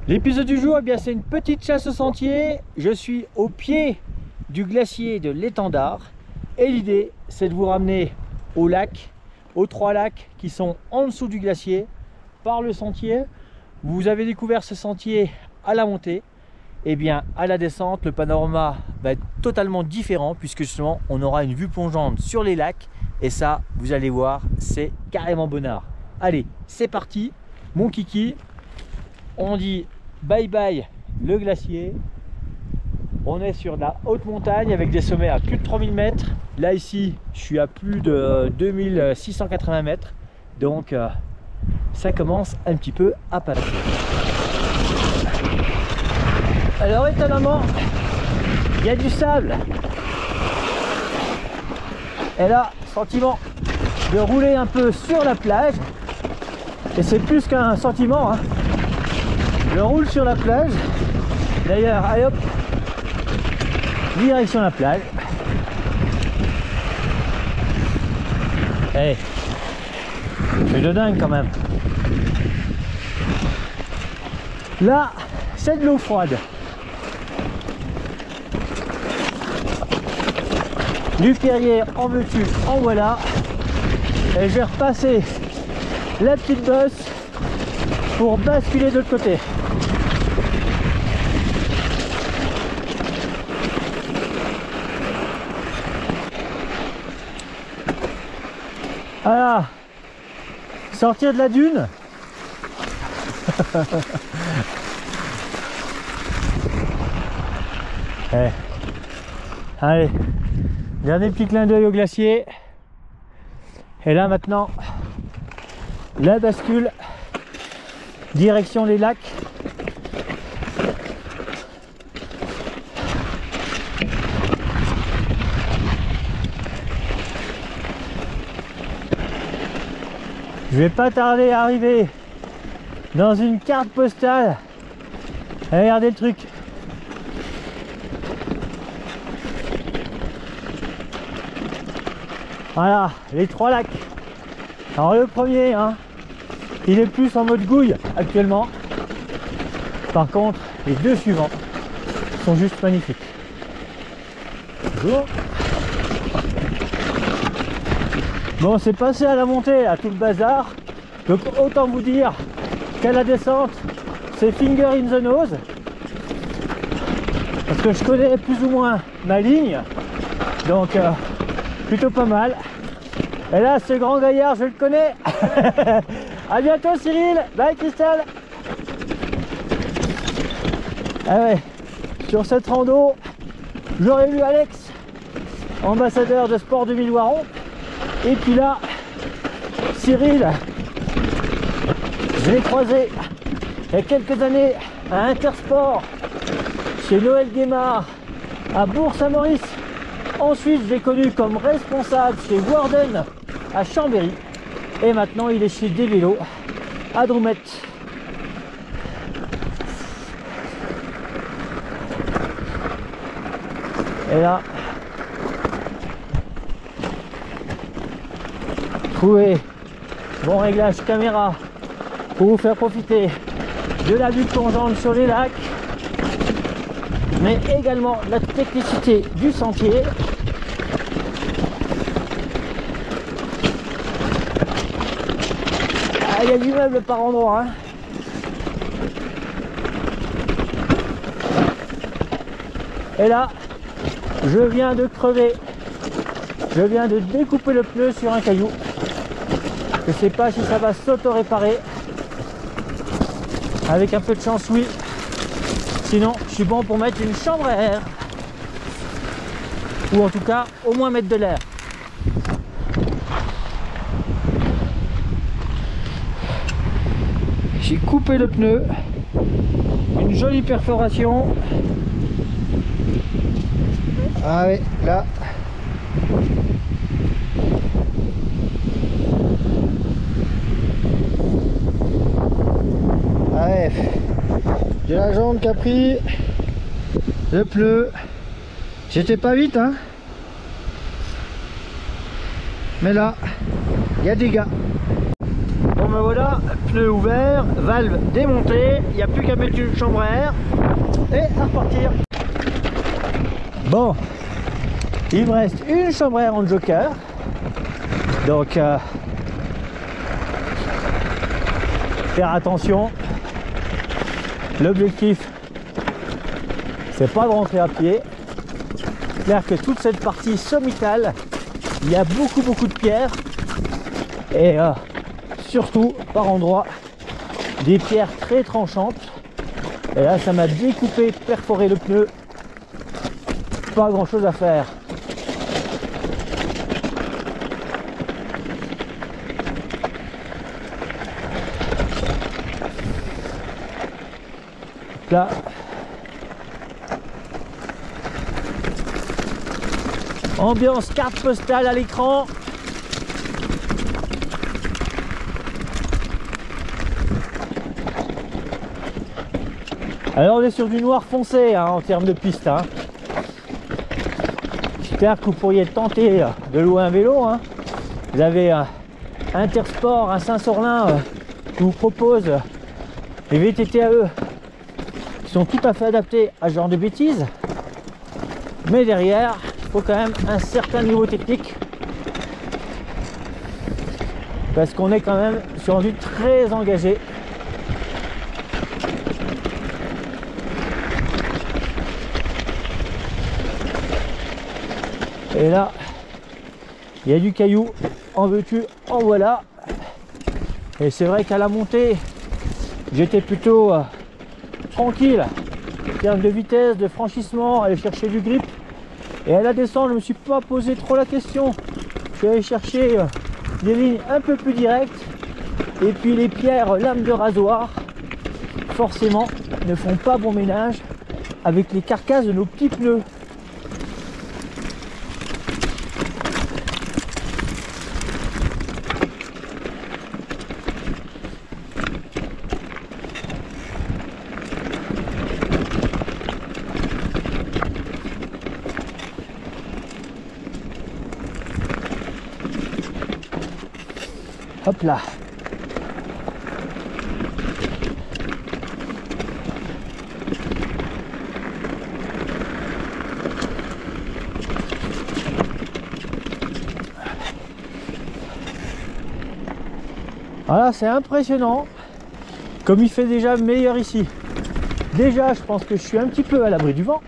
L'épisode du jour, eh bien, c'est une petite chasse au sentier. Je suis au pied du glacier de l'Étendard et l'idée, c'est de vous ramener au lac, aux 3 lacs qui sont en dessous du glacier par le sentier. Vous avez découvert ce sentier à la montée. Et bien, à la descente, le panorama va être totalement différent puisque justement, on aura une vue plongeante sur les lacs et ça, vous allez voir, c'est carrément bonnard. Allez, c'est parti, mon kiki. On dit bye bye le glacier. On est sur de la haute montagne avec des sommets à plus de 3000 mètres. Là ici, je suis à plus de 2680 mètres. Donc ça commence un petit peu à passer. Alors étonnamment, il y a du sable. Et là, sentiment de rouler un peu sur la plage. Et c'est plus qu'un sentiment, hein. Je roule sur la plage. D'ailleurs, allez hop, direction la plage. Hey, c'est de dingue quand même. Là, c'est de l'eau froide. Du Perrier, en veux-tu, en voilà. Et je vais repasser la petite bosse pour basculer de l'autre côté. Voilà, sortir de la dune. Hey. Allez, dernier petit clin d'œil au glacier. Et là maintenant, la bascule, direction les lacs. Je vais pas tarder à arriver dans une carte postale. Regardez le truc. Voilà, les 3 lacs. Alors le premier, hein, il est plus en mode gouille actuellement. Par contre, les 2 suivants sont juste magnifiques. Bonjour. Bon, c'est passé à la montée, à tout le bazar. Donc autant vous dire qu'à la descente, c'est finger in the nose. Parce que je connais plus ou moins ma ligne. Donc plutôt pas mal. Et là, ce grand gaillard, je le connais. À bientôt Cyril. Bye Christelle. Ah ouais, sur cette rando, j'aurais vu Alex, ambassadeur de Sport 2000 Waron. Et puis là, Cyril, je l'ai croisé il y a quelques années à Intersport, chez Noël Guémard, à Bourg-Saint-Maurice. Ensuite, je l'ai connu comme responsable chez Warden à Chambéry. Et maintenant, il est chez Desvélos à Droumette. Et là, trouver bon réglage caméra pour vous faire profiter de la vue plongeante sur les lacs, mais également de la technicité du sentier. Ah, il y a du meuble par endroit, hein. Et là, je viens de crever, je viens de découper le pneu sur un caillou. Je sais pas si ça va s'auto-réparer. Avec un peu de chance, oui. Sinon, je suis bon pour mettre une chambre à air. Ou en tout cas, au moins mettre de l'air. J'ai coupé le pneu. Une jolie perforation. Ah oui, là. Ouais, j'ai la jambe qui a pris le pneu. J'étais pas vite, hein, mais là il y a des gars. Bon ben voilà, pneu ouvert, valve démontée, il n'y a plus qu'à mettre une chambre à air et à repartir. Bon, il me reste une chambre à air en joker, donc faire attention. L'objectif, c'est pas de rentrer à pied. Clair que toute cette partie sommitale, il y a beaucoup de pierres et surtout par endroits des pierres très tranchantes. Et là ça m'a découpé, perforé le pneu. Pas grand chose à faire. Là, ambiance carte postale à l'écran. Alors on est sur du noir foncé hein, en termes de piste. Hein. J'espère que vous pourriez tenter de louer un vélo. Hein. Vous avez Intersport à Saint-Sorlin qui vous propose les VTT à eux qui sont tout à fait adaptés à ce genre de bêtises. Mais derrière, il faut quand même un certain niveau technique. Parce qu'on est quand même sur un but très engagé. Et là, il y a du caillou, en veux-tu, en voilà. Et c'est vrai qu'à la montée, j'étais plutôt tranquille en termes de vitesse, de franchissement, aller chercher du grip. Et à la descente, je ne me suis pas posé trop la question. Je suis allé chercher des lignes un peu plus directes. Et puis les pierres lames de rasoir, forcément, ne font pas bon ménage avec les carcasses de nos petits pneus. Hop là. Voilà, c'est impressionnant comme il fait déjà meilleur ici. Déjà, je pense que je suis un petit peu à l'abri du vent.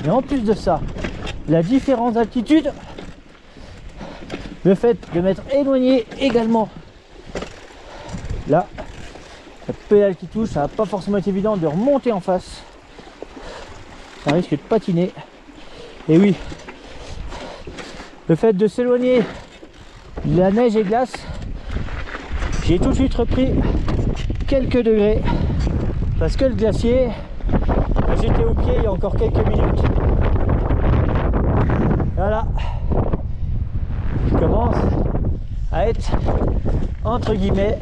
Mais en plus de ça, la différence d'altitude, le fait de m'être éloigné également. Là, la pédale qui touche, ça va pas forcément être évident de remonter en face. Ça risque de patiner. Et oui, le fait de s'éloigner de la neige et glace, j'ai tout de suite repris quelques degrés. Parce que le glacier, j'étais au pied il y a encore quelques minutes. Voilà. Je commence à être, entre guillemets,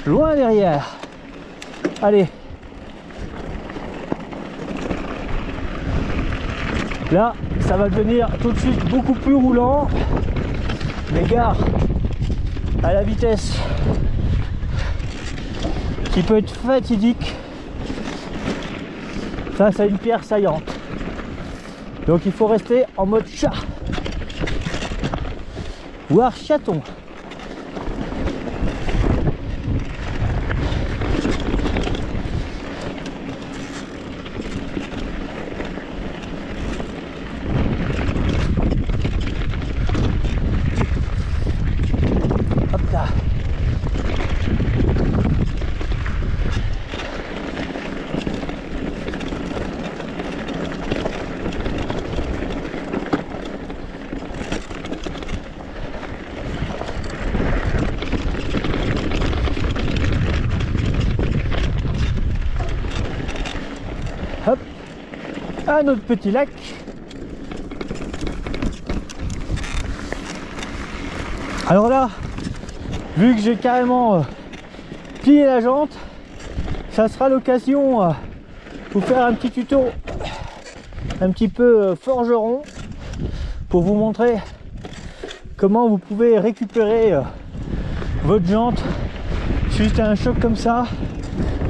loin derrière. Allez. Là, ça va devenir tout de suite beaucoup plus roulant. Mais gare à la vitesse qui peut être fatidique face à une pierre saillante. Donc il faut rester en mode chat, voire chaton. Hop, un autre petit lac. Alors là, vu que j'ai carrément plié la jante, ça sera l'occasion de vous faire un petit tuto un petit peu forgeron pour vous montrer comment vous pouvez récupérer votre jante suite à un choc comme ça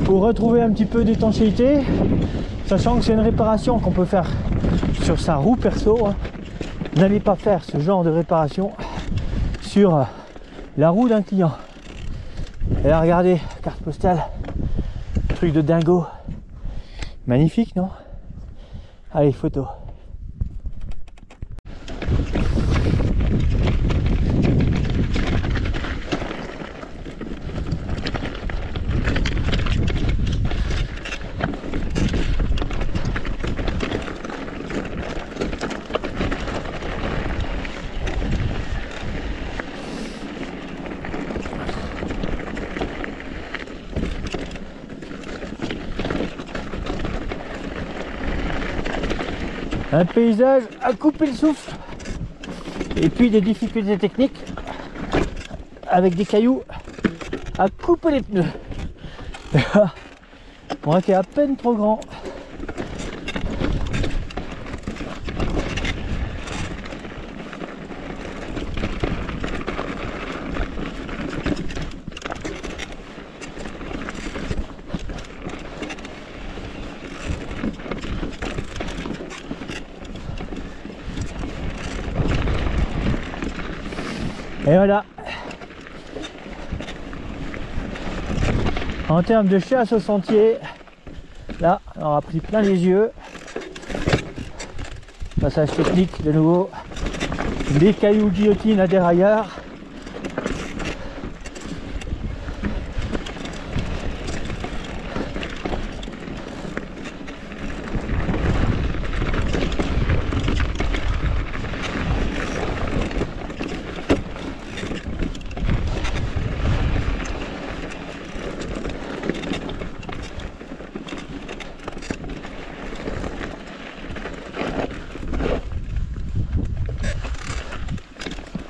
pour retrouver un petit peu d'étanchéité, sachant que c'est une réparation qu'on peut faire sur sa roue perso, hein. N'allez pas faire ce genre de réparation sur la roue d'un client. Et là, regardez, carte postale, truc de dingo, magnifique, non? Allez, photo. Un paysage à couper le souffle et puis des difficultés techniques avec des cailloux à couper les pneus. On voit qu'il est à peine trop grand. Et voilà. En termes de chasse au sentier, là, on aura pris plein les yeux. Passage technique de nouveau. Des cailloux guillotine à dérailleur.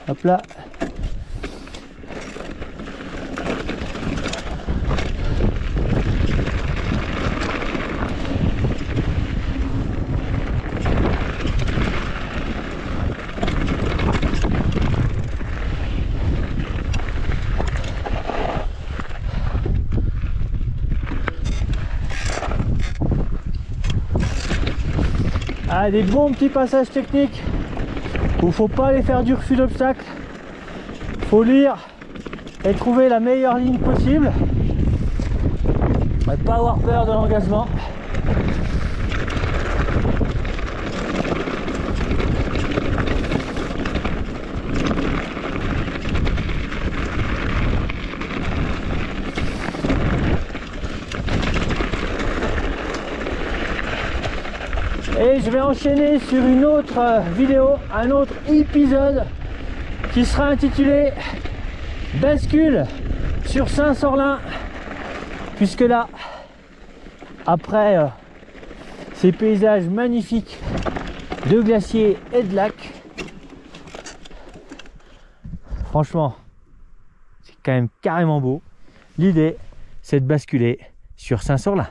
Hop là. Ah, des bons petits passages techniques où faut pas aller faire du refus d'obstacle, faut lire et trouver la meilleure ligne possible et pas avoir peur de l'engagement. Et je vais enchaîner sur une autre vidéo, un autre épisode qui sera intitulé Bascule sur Saint-Sorlin, puisque là, après ces paysages magnifiques de glaciers et de lacs, franchement, c'est quand même carrément beau. L'idée, c'est de basculer sur Saint-Sorlin.